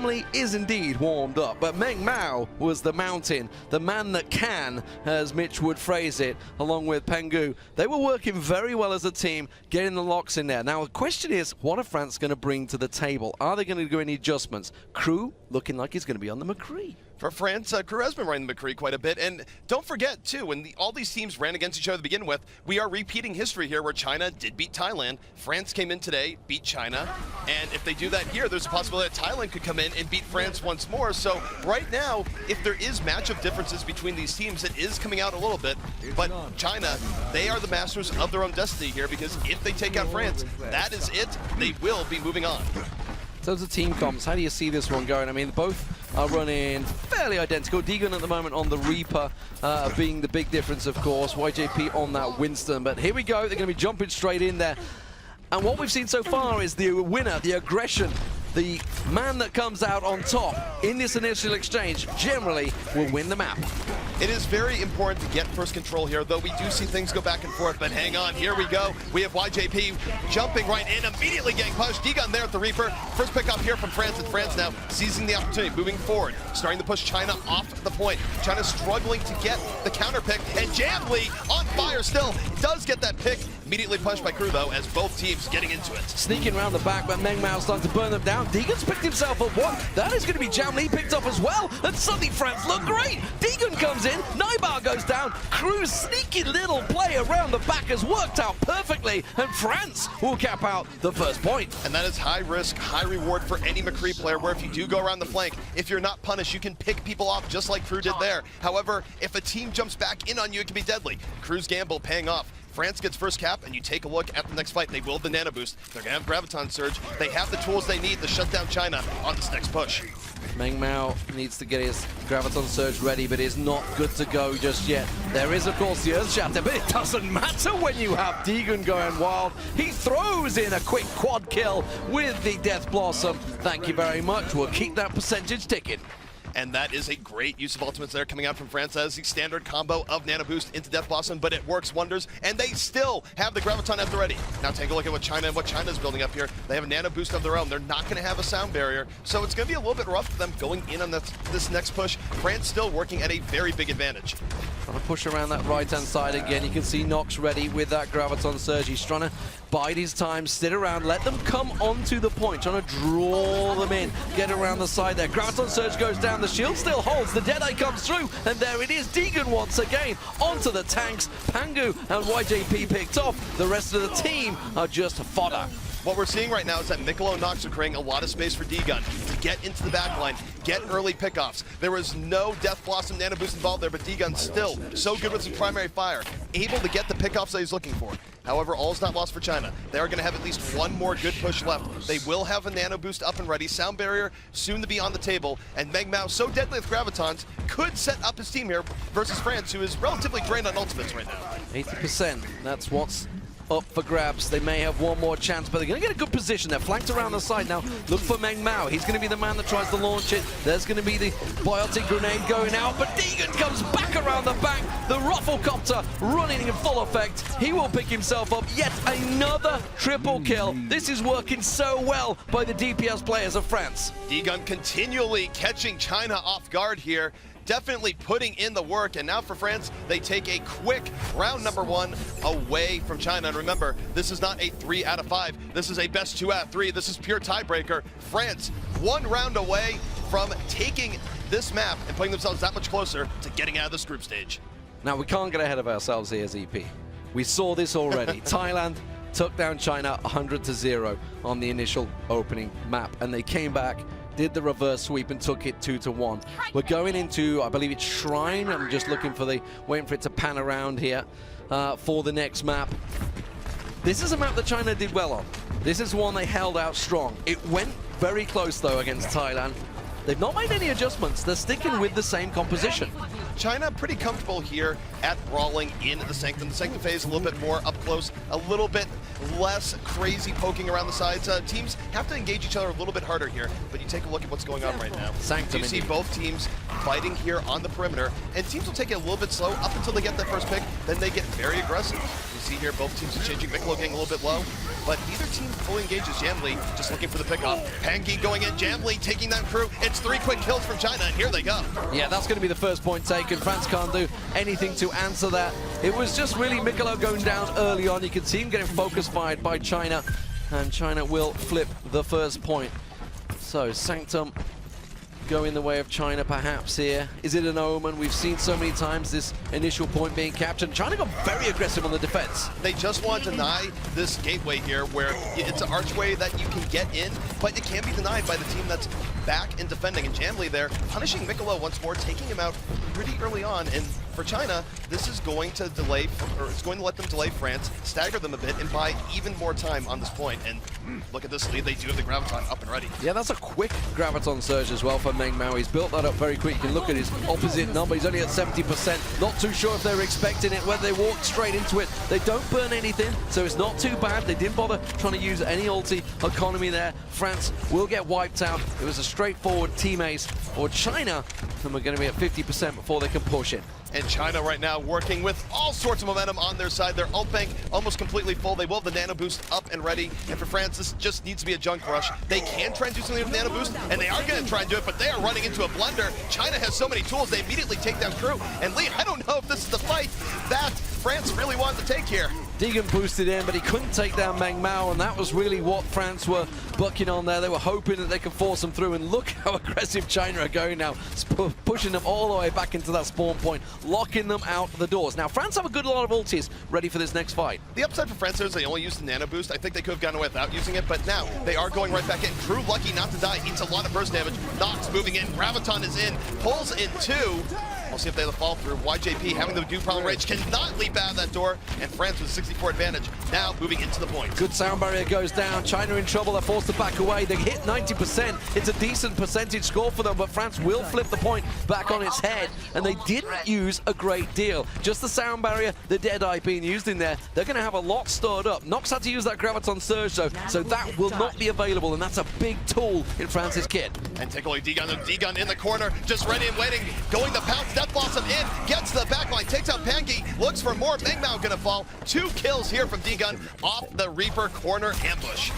family is indeed warmed up, but Meng Mao was the mountain, the man that can, as Mitch would phrase it, along with Pengu. They were working very well as a team, getting the locks in there. Now the question is, what are France going to bring to the table? Are they going to do any adjustments? Crew looking like he's going to be on the McCree. For France, Crew has been running the McCree quite a bit, and don't forget, too, when all these teams ran against each other to begin with, we are repeating history here where China did beat Thailand, France came in today, beat China, and if they do that here, there's a possibility that Thailand could come in and beat France once more. So right now, if there is matchup differences between these teams, it is coming out a little bit, but China, they are the masters of their own destiny here, because if they take out France, that is it. They will be moving on. In terms of team comps, how do you see this one going? I mean, both are running fairly identical. Deegan at the moment on the Reaper being the big difference, of course. YJP on that Winston. But here we go. They're going to be jumping straight in there. And what we've seen so far is the winner, the aggression, the man that comes out on top in this initial exchange generally will win the map. It is very important to get first control here, though we do see things go back and forth, but hang on, here we go. We have YJP jumping right in, immediately getting pushed. Deegan there at the Reaper. First pick up here from France, and France now seizing the opportunity, moving forward, starting to push China off the point. China struggling to get the counter pick, and Jamli on fire still. Does get that pick, immediately punched by Crew, though, as both teams getting into it. Sneaking around the back, but Meng Mao starting to burn them down. Deegan's picked himself up one. That is going to be Jamli picked up as well, and suddenly France look great. Deegan comes in, Naibar goes down. Crew's sneaky little play around the back has worked out perfectly, and France will cap out the first point. And that is high risk, high reward for any McCree player, where if you do go around the flank, if you're not punished, you can pick people off just like Crew did there. However, if a team jumps back in on you, it can be deadly. Crew's gamble paying off. France gets first cap, and you take a look at the next fight. They will have the nano boost. They're going to have Graviton Surge. They have the tools they need to shut down China on this next push. Meng Mao needs to get his Graviton Surge ready, but is not good to go just yet. There is, of course, the Earth Shatter, but it doesn't matter when you have Deegan going wild. He throws in a quick quad kill with the Death Blossom. Thank you very much. We'll keep that percentage ticking. And that is a great use of ultimates there coming out from France as the standard combo of Nano Boost into Death Blossom, but it works wonders, and they still have the Graviton at the ready. Now take a look at what China's building up here. They have a Nano Boost of their own. They're not going to have a sound barrier, so it's going to be a little bit rough for them going in on this next push. France still working at a very big advantage. Trying to push around that right-hand side again. You can see Nox ready with that Graviton Surge. He's trying to bide his time, sit around, let them come onto the point, trying to draw them in, get around the side there. Graviton Surge goes down, the shield still holds, the Deadeye comes through, and there it is. Deegan once again onto the tanks. Pengu and YJP picked off. The rest of the team are just fodder. What we're seeing right now is that Mikolo and Nox are creating a lot of space for Deegan to get into the backline, get early pickoffs. There was no Death Blossom Nano Boost involved there, but Deegan still so good with his primary fire, able to get the pickoffs that he's looking for. However, all is not lost for China. They are going to have at least one more good push left. They will have a Nano Boost up and ready. Sound barrier soon to be on the table, and Meng Mao, so deadly with Gravitons, could set up his team here versus France, who is relatively drained on ultimates right now. 80%, that's what's up for grabs. They may have one more chance, but they're going to get a good position. They're flanked around the side now. Look for Meng Mao. He's going to be the man that tries to launch it. There's going to be the biotic grenade going out, but Deegan comes back around the back. The Rufflecopter running in full effect. He will pick himself up yet another triple kill. This is working so well by the DPS players of France. Deegan continually catching China off guard here. Definitely putting in the work, and now for France, they take a quick round number 1 away from China. And remember, this is not a 3 out of 5. This is a best 2 out of 3. This is pure tiebreaker. France, 1 round away from taking this map and putting themselves that much closer to getting out of this group stage. Now, we can't get ahead of ourselves here, ZP. We saw this already. Thailand took down China 100-0 on the initial opening map, and they came back, did the reverse sweep and took it 2-1. We're going into, I believe it's Shrine. I'm just looking for waiting for it to pan around here for the next map. This is a map that China did well on. This is one they held out strong. It went very close though against Thailand. They've not made any adjustments. They're sticking with the same composition. China pretty comfortable here at brawling in the Sanctum. The Sanctum phase a little bit more up close, a little bit less crazy poking around the sides. Teams have to engage each other a little bit harder here, but you take a look at what's going on right now. Sanctum, you see both teams fighting here on the perimeter, and teams will take it a little bit slow up until they get that first pick, then they get very aggressive. see here, both teams are changing. Mikolo getting a little bit low, but neither team fully engages. Jamli just looking for the pickoff. Pangi going in, Jamli taking that crew. It's 3 quick kills from China, and here they go. Yeah, that's going to be the first point taken. France can't do anything to answer that. It was just really Mikolo going down early on. You can see him getting focus fired by China, and China will flip the first point. So Sanctum going the way of China perhaps here. Is it an omen? We've seen so many times this initial point being captured. China got very aggressive on the defense. They just want to deny this gateway here where it's an archway that you can get in, but it can be denied by the team that's back and defending. And Jamli there punishing Mikolo once more, taking him out pretty early on. And for China, this is going to delay, or it's going to let them delay France, stagger them a bit, and buy even more time on this point. And look at this lead. They do have the Graviton up and ready. Yeah, that's a quick Graviton surge as well for Meng Mao. He's built that up very quick. You can look at his opposite number. He's only at 70%. Not too sure if they were expecting it, whether they walked straight into it. They don't burn anything, so it's not too bad. They didn't bother trying to use any ulti economy there. France will get wiped out. It was a straightforward team ace for China, and we're going to be at 50% before they can push it. And China right now working with all sorts of momentum on their side. Their ult bank almost completely full. They will have the nano boost up and ready. And for France, this just needs to be a junk rush. They can try and do something with nano boost, and they are going to try and do it, but they are running into a blunder. China has so many tools, they immediately take down crew. And Lee, I don't know if this is the fight that France really wanted to take here. Deegan boosted in, but he couldn't take down Meng Mao, and that was really what France were bucking on there. They were hoping that they could force them through, and look how aggressive China are going now, pushing them all the way back into that spawn point, locking them out the doors. Now, France have a good lot of ultis ready for this next fight. The upside for France is they only used the nano boost. I think they could have gone away without using it, but now they are going right back in. Crew lucky not to die, eats a lot of burst damage. Nox moving in, Graviton is in, pulls in 2. We'll see if they have the fall through. YJP having the do problem rage, cannot leap out of that door, and France with 64 advantage. Now moving into the point. Good sound barrier goes down. China in trouble. They're forced to back away. They hit 90%. It's a decent percentage score for them, but France will flip the point back on its head, and they didn't use a great deal. Just the sound barrier, the Deadeye being used in there. They're going to have a lot stored up. Nox had to use that Graviton Surge, though, so that will not be available, and that's a big tool in France's kit. And take away D-Gun in the corner, just ready and waiting, going to pounce. Death Blossom in, gets to the backline, takes out Pangi, looks for more. Meng Mao gonna fall. 2 kills here from D-Gun off the Reaper corner ambush.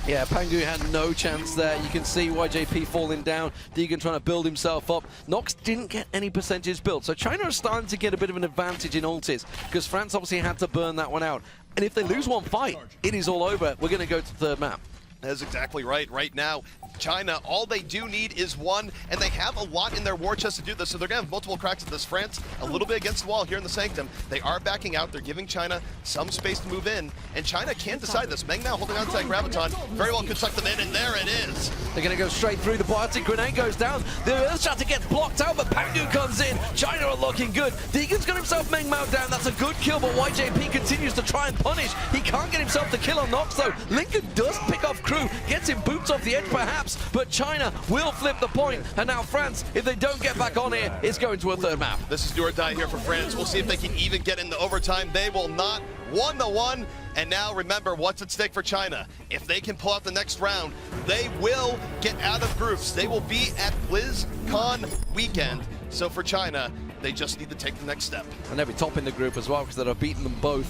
Yeah, Pangu had no chance there. You can see YJP falling down, Deegan trying to build himself up. Nox didn't get any percentage built, so China is starting to get a bit of an advantage in ultis, because France obviously had to burn that one out. And if they lose one fight, it is all over. We're going to go to the third map. That's exactly right. Right now, China, all they do need is 1, and they have a lot in their war chest to do this, so they're going to have multiple cracks at this. France, a little bit against the wall here in the Sanctum. They are backing out. They're giving China some space to move in, and China can decide this. Meng Mao holding on to that Graviton very well could suck them in, and there it is. They're going to go straight through. The biotic grenade goes down. The Earth Shatter gets blocked out, but Pangu comes in. China are looking good. Deegan's got himself Meng Mao down. That's a good kill, but YJP continues to try and punish. He can't get himself the kill on Nox, though. Lincoln does pick off crew, gets him boots off the edge perhaps, but China will flip the point, and now France, if they don't get back on here, is going to a third map. This is do or die here for France. We'll see if they can even get into overtime. They will not. 1-1, and now remember what's at stake for China. If they can pull out the next round, they will get out of groups. They will be at BlizzCon weekend. So for China, they just need to take the next step. And they'll be top in the group as well, because they'll have beaten them both,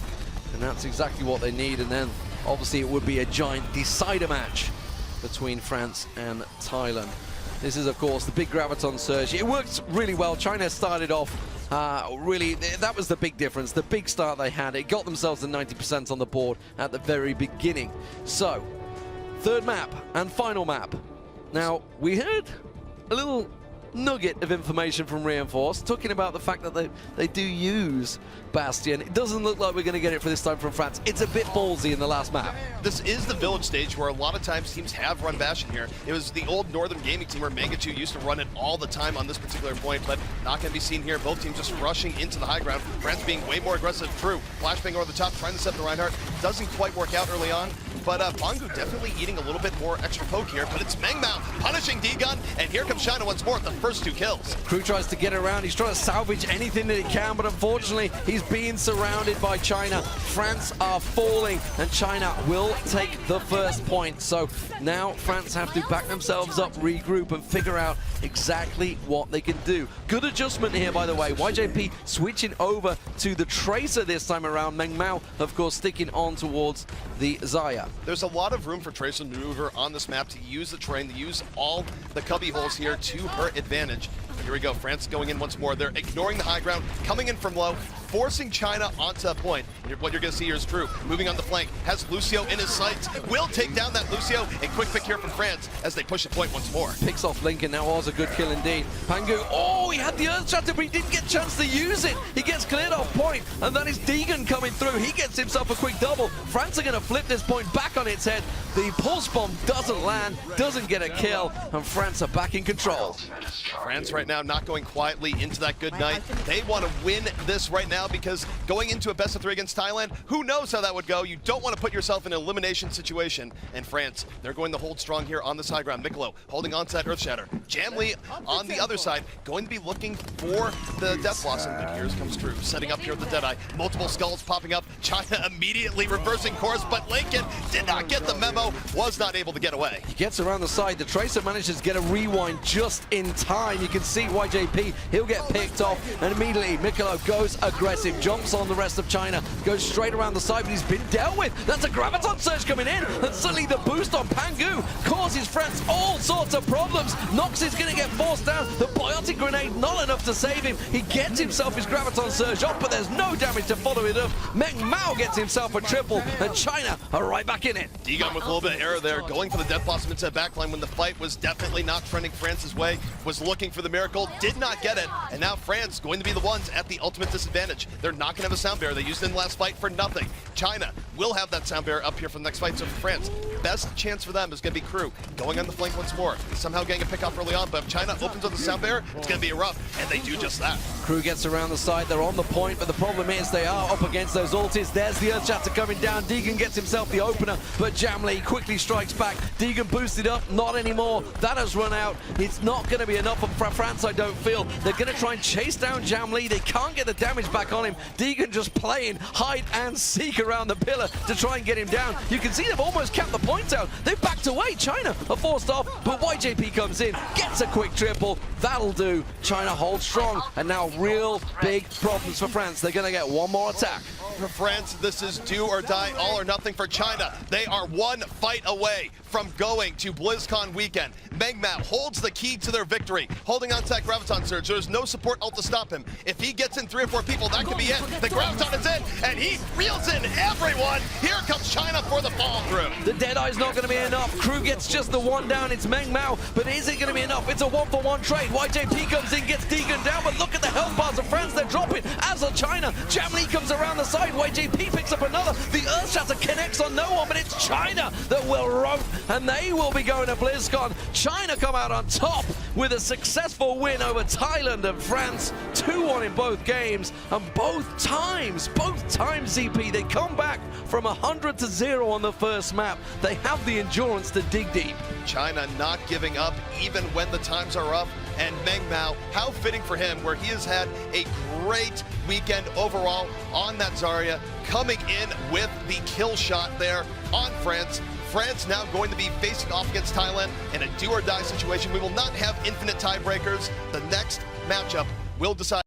and that's exactly what they need. And then obviously it would be a giant decider match between France and Thailand. This is, of course, the big Graviton Surge. It worked really well. China started off really, that was the big difference. The big start they had, it got themselves to 90% on the board at the very beginning. So, third map and final map. Now, we heard a little nugget of information from Reinforce talking about the fact that they do use Bastion. It doesn't look like we're going to get it for this time from France. It's a bit ballsy in the last map. This is the village stage where a lot of times teams have run Bastion here. It was the old Northern Gaming team where Mangachu used to run it all the time on this particular point, but not going to be seen here. Both teams just rushing into the high ground. France being way more aggressive. Crew flashbang over the top, trying to set the Reinhardt. doesn't quite work out early on. But Bangu definitely eating a little bit more extra poke here, but it's Mengmao punishing D-Gun, and here comes China once more with the first 2 kills. Crew tries to get around, he's trying to salvage anything that he can, but unfortunately he's being surrounded by China. France are falling, and China will take the first point. So now France have to back themselves up, regroup, and figure out exactly what they can do. Good adjustment here, by the way. YJP switching over to the Tracer this time around. Mengmao, of course, sticking on towards the Xayah. There's a lot of room for Tracer to maneuver on this map, to use the terrain, to use all the cubby holes here to her advantage. Here we go, France going in once more. They're ignoring the high ground, coming in from low, forcing China onto a point. And what you're going to see here is Drew moving on the flank, has Lucio in his sights, will take down that Lucio. A quick pick here from France as they push the point once more. Picks off Lincoln, that was a good kill indeed. Pangu, oh, he had the Earth Shatter, but he didn't get a chance to use it. He gets cleared off point, and that is Deegan coming through. He gets himself a quick double. France are going to flip this point back on its head. The pulse bomb doesn't land, doesn't get a kill, and France are back in control. France right now not going quietly into that good night. They want to win this right now, because going into a best of 3 against Thailand, who knows how that would go. You don't want to put yourself in an elimination situation. And France, they're going to hold strong here on the side ground. Mikolo holding on to that Earth Shatter. Jamli on the other side, going to be looking for the Death Blossom, but here comes Drew, setting up here with the Deadeye. Multiple skulls popping up. China immediately reversing course, but Lincoln did not get the memo, was not able to get away. He gets around the side. The Tracer manages to get a rewind just in time. You can see YJP, he'll get picked off, and immediately Mikolo goes aggressive, jumps on the rest of China, goes straight around the side, but he's been dealt with. That's a Graviton Surge coming in, and suddenly the boost on Pangu causes France all sorts of problems. Nox is going to get forced down. The Biotic Grenade not enough to save him. He gets himself his Graviton Surge off, but there's no damage to follow it up. Mengmao gets himself a triple, and China are right back in it. D-Gun with a little bit of error there, going for the Death Blossom into the backline when the fight was definitely not trending France's way, was looking for the miracle, did not get it, and now France going to be the ones at the ultimate disadvantage. They're not going to have a sound barrier. They used it in the last fight for nothing. China will have that sound barrier up here for the next fight, so for France, best chance for them is going to be Crew going on the flank once more, somehow getting a pick off early on, but if China opens on the sound barrier, it's going to be rough, and they do just that. Crew gets around the side, they're on the point, but the problem is they are up against those ultis. There's the Earth Shatter coming down. Deegan gets himself the opener, but Jamli quickly strikes back. Deegan boosted up, not anymore. That has run out. It's not going to be enough for France, I don't feel. They're going to try and chase down Jamli. They can't get the damage back on him. Deegan just playing hide and seek around the pillar to try and get him down. You can see they've almost capped the points out. They've backed away. China are forced off, but YJP comes in, gets a quick triple. That'll do. China holds strong, and now real big problems for France. They're going to get one more attack. For France, this is do or die, all or nothing for China. They are one fight away from going to BlizzCon weekend. Mengmao holds the key to their victory, holding on to that Graviton Surge. There's no support ult to stop him. If he gets in 3 or 4 people, that could be it. The Graviton is in, and he reels in everyone. Here comes China for the follow through. The Deadeye's not going to be enough. Crew gets just the one down. It's Mengmao, but is it going to be enough? It's a 1-for-1 trade. YJP comes in, gets Deegan down, but look at the health bars of France. They're dropping, as are China. Jamli comes around the side. YJP picks up another. The Earth Shatter connects on no one, but it's China that will rope, and they will be going to BlizzCon. China come out on top with a successful win over Thailand and France. 2-1 in both games, and both times, ZP, they come back from 100 to 0 on the first map. They have the endurance to dig deep. China not giving up even when the times are up. And Mengmao, how fitting for him, where he has had a great weekend overall on that Zarya, coming in with the kill shot there on France. France now going to be facing off against Thailand in a do or die situation. We will not have infinite tiebreakers. The next matchup will decide.